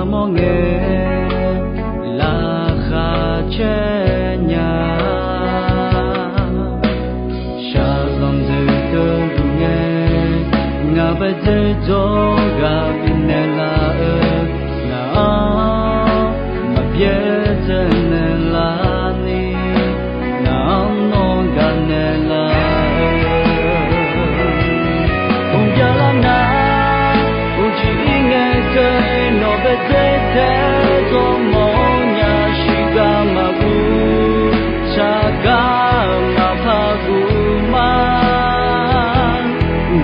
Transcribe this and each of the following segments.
mô nghe là khá che nhà xa lòng dư cơ dù nghe ngà bê dê dô gà bình nè là ngà mà bia dê nè là ni ngà nô gà nè là cùng gia là na chỉ nghe cây nó về dễ thế do mồ nhà shiga mà bu saga mà pha bu man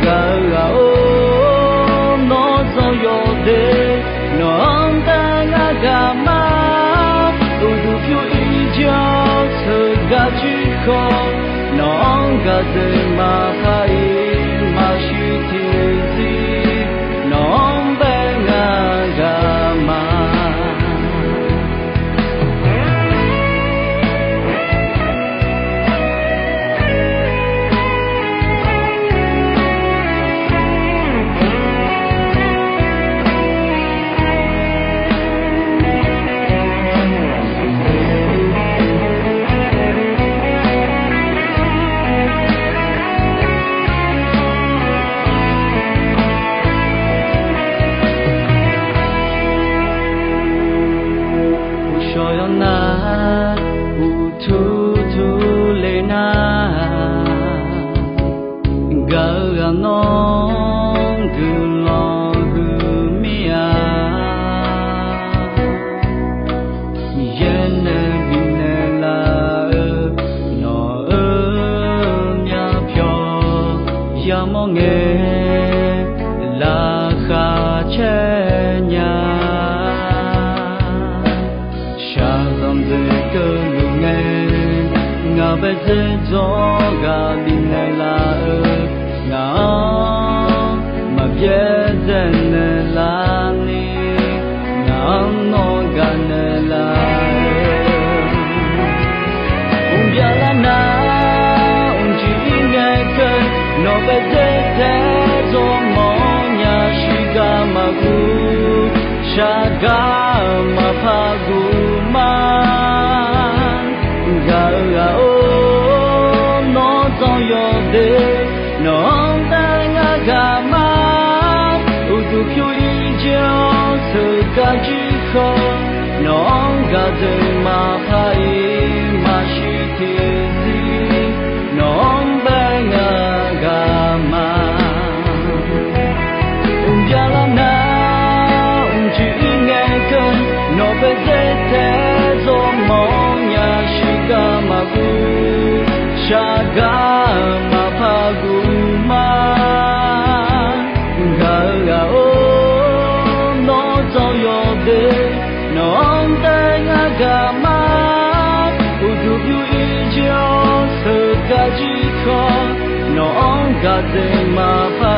ga ga o nó do yo de nó ông ta ngã ga ma tu du phiêu y cho sự ga chỉ khó nó ông ga dễ mà phải mà suy thiên gì non benga gama na u thu thu le na ga ga non gu lo gu mia yen ne bi ne la no mia pyo ya mo nge la kha che nya ngà bê dê dô gà bình nè là ngà mà bia dê nè là ni ngà nô gà nè là bia là na chỉ nghe cây nó bê dê thế dô mô nhà shiga mà gu saga mà pha gu man ga ga o no so yo de no ta nga ga ma u tu phiêu y cho sự ca chỉ khó no ga de ma phai ma shi thiên gì no ba nga ga ma ya la na chỉ nghe cơn no be de te zo mo shiga ma gu saga ma pha gu man ga ga o no so yo de no ông ta nga ga ma u du yu y cho sự ca chỉ khó no ông ga de ma pha